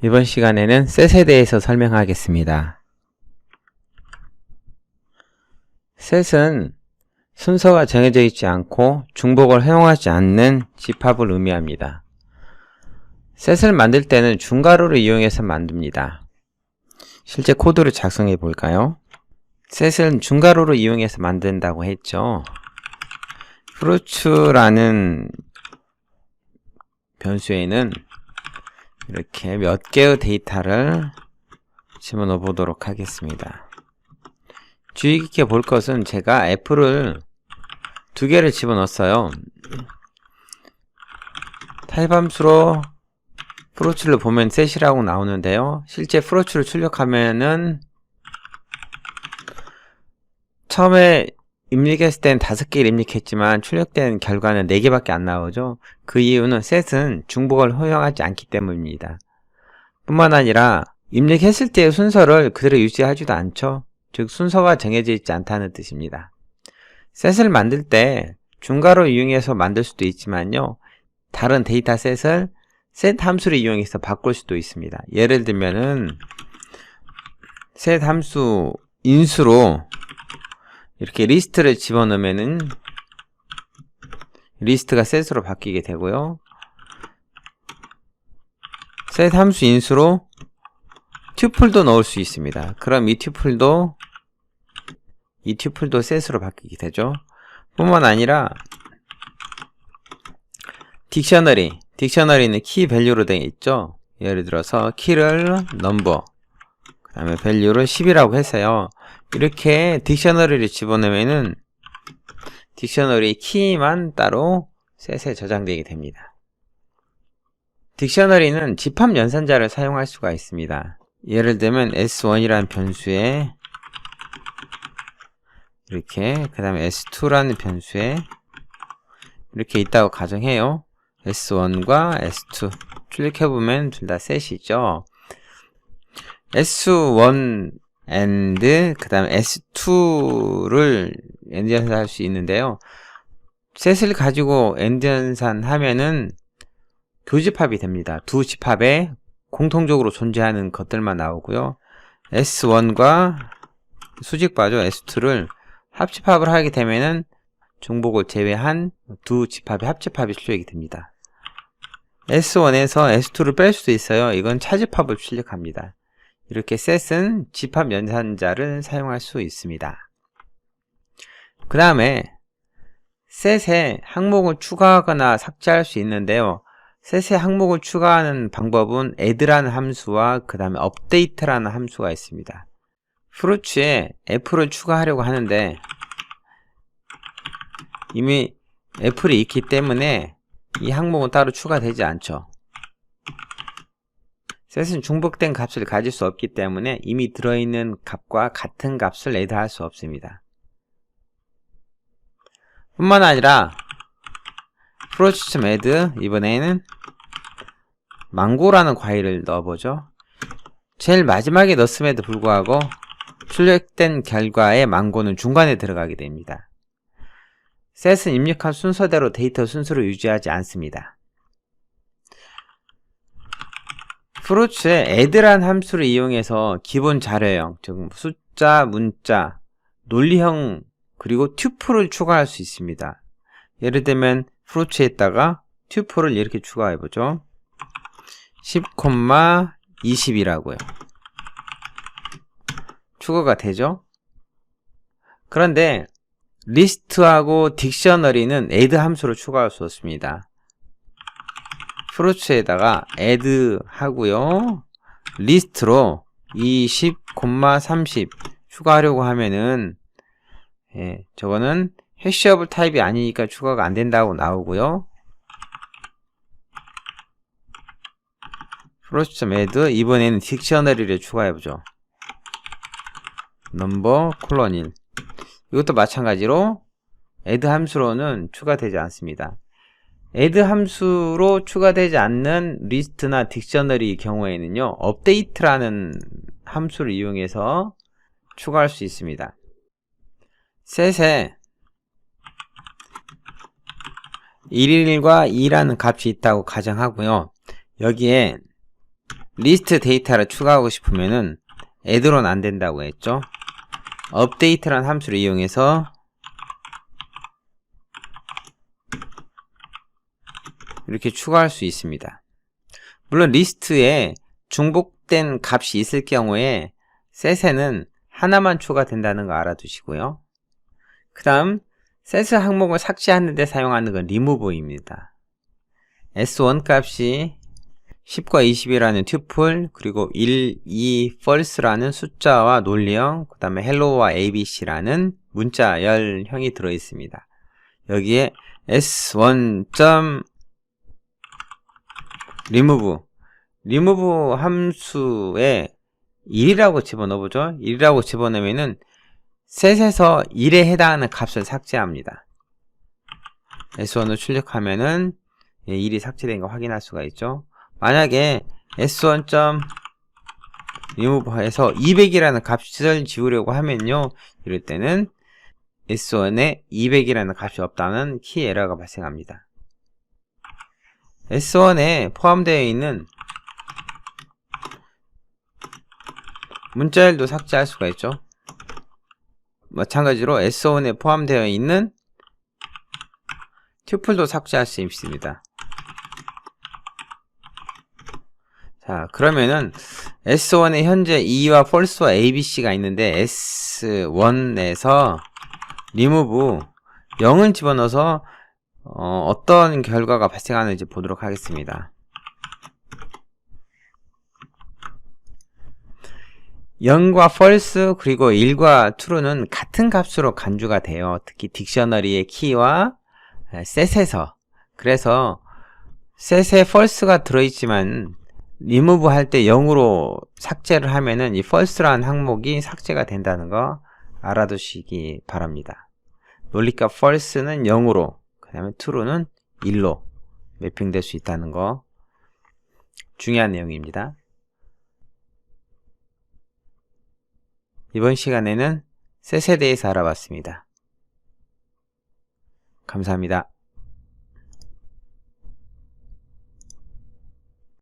이번 시간에는 셋에 대해서 설명하겠습니다. 셋은 순서가 정해져 있지 않고 중복을 허용하지 않는 집합을 의미합니다. 셋을 만들 때는 중괄호를 이용해서 만듭니다. 실제 코드를 작성해 볼까요? 셋은 중괄호를 이용해서 만든다고 했죠. fruit라는 변수에는 이렇게 몇 개의 데이터를 집어넣어 보도록 하겠습니다. 주의 깊게 볼 것은 제가 f를 2개를 집어넣었어요. 타입함수로 fruit를 보면 셋이라고 나오는데요. 실제 fruit를 출력하면은 처음에 입력했을 땐 5개를 입력했지만 출력된 결과는 4개밖에 안 나오죠. 그 이유는 셋은 중복을 허용하지 않기 때문입니다. 뿐만 아니라 입력했을 때의 순서를 그대로 유지하지도 않죠. 즉 순서가 정해져 있지 않다는 뜻입니다. 셋을 만들 때 중괄호 이용해서 만들 수도 있지만요, 다른 데이터 셋을 셋 함수를 이용해서 바꿀 수도 있습니다. 예를 들면은 셋 함수 인수로 이렇게 리스트를 집어넣으면은 리스트가 셋으로 바뀌게 되고요. 셋 함수 인수로 튜플도 넣을 수 있습니다. 그럼 이 튜플도 셋으로 바뀌게 되죠. 뿐만 아니라 딕셔너리는 키 밸류로 되어 있죠. 예를 들어서 키를 넘버, 그 다음에 밸류를 10이라고 했어요. 이렇게 딕셔너리를 집어넣으면은 딕셔너리 키만 따로 셋에 저장되게 됩니다. 딕셔너리는 집합 연산자를 사용할 수가 있습니다. 예를 들면 s1이라는 변수에 이렇게, 그 다음에 s2라는 변수에 이렇게 있다고 가정해요. s1과 s2 출력해보면 둘 다 셋이죠. s1 and 그 다음에 s2를 엔드 연산할 수 있는데요. 셋을 가지고 엔드 연산하면은 교집합이 됩니다. 두 집합에 공통적으로 존재하는 것들만 나오고요. s1과 수직바죠. s2를 합집합을 하게 되면은 중복을 제외한 두 집합의 합집합이 출력이 됩니다. s1에서 s2를 뺄 수도 있어요. 이건 차집합을 출력합니다. 이렇게 셋은 집합 연산자를 사용할 수 있습니다. 그 다음에 셋에 항목을 추가하거나 삭제할 수 있는데요. 셋에 항목을 추가하는 방법은 add라는 함수와 그 다음에 update라는 함수가 있습니다. fruit에 f를 추가하려고 하는데 이미 f를 있기 때문에 이 항목은 따로 추가되지 않죠. 셋은 중복된 값을 가질 수 없기 때문에 이미 들어있는 값과 같은 값을 add할 수 없습니다. 뿐만 아니라 fruit.add 이번에는 망고라는 과일을 넣어보죠. 제일 마지막에 넣었음에도 불구하고 출력된 결과의 망고는 중간에 들어가게 됩니다. 셋은 입력한 순서대로 데이터 순서를 유지하지 않습니다. fruit에 add라는 함수를 이용해서 기본 자료형, 즉 숫자, 문자, 논리형, 그리고 튜플을 추가할 수 있습니다. 예를 들면 fruit에다가 튜플을 이렇게 추가해보죠. 10,20이라고요. 추가가 되죠. 그런데 리스트하고 딕셔너리는 add 함수를 추가할 수 없습니다. fruit에다가 add 하고요. 리스트로 20,30 추가하려고 하면은 저거는 해시어블 타입이 아니니까 추가가 안 된다고 나오고요. fruit.add 이번에는 딕셔너리를 추가해보죠. number, 1 이것도 마찬가지로 add 함수로는 추가되지 않습니다. add 함수로 추가되지 않는 리스트나 딕셔너리 경우에는요, update라는 함수를 이용해서 추가할 수 있습니다. 셋에 1일과 2라는 값이 있다고 가정하고요. 여기에 리스트 데이터를 추가하고 싶으면은 add로는 안 된다고 했죠. update라는 함수를 이용해서 이렇게 추가할 수 있습니다. 물론 리스트에 중복된 값이 있을 경우에 셋에는 하나만 추가된다는 거 알아두시고요. 그 다음 셋 항목을 삭제하는 데 사용하는 건 remove입니다. s1 값이 10과 20이라는 튜플, 그리고 1, 2, false라는 숫자와 논리형, 그 다음에 hello와 abc라는 문자열형이 들어있습니다. 여기에 s1. remove 함수에 1이라고 집어넣어보죠. 1이라고 집어넣으면은 셋에서 1에 해당하는 값을 삭제합니다. s1을 출력하면은 1이 삭제된 거 확인할 수가 있죠. 만약에 s1.remove해서 200이라는 값을 지우려고 하면요, 이럴 때는 s1에 200이라는 값이 없다는 키 에러가 발생합니다. s1에 포함되어 있는 문자열도 삭제할 수가 있죠. 마찬가지로 s1에 포함되어 있는 튜플도 삭제할 수 있습니다. 자, 그러면은 s1에 현재 2와 false와 abc가 있는데 s1에서 remove 0을 집어넣어서 어떤 결과가 발생하는지 보도록 하겠습니다. 0과 false 그리고 1과 true는 같은 값으로 간주가 돼요. 특히 딕셔너리의 키와 셋에서. 그래서 셋에 false가 들어있지만 remove 할 때 0으로 삭제를 하면은 이 false라는 항목이 삭제가 된다는 거 알아두시기 바랍니다. 논리값 false는 0으로, 그 다음에 true는 1로 매핑될 수 있다는 거 중요한 내용입니다. 이번 시간에는 셋에 대해서 알아봤습니다. 감사합니다.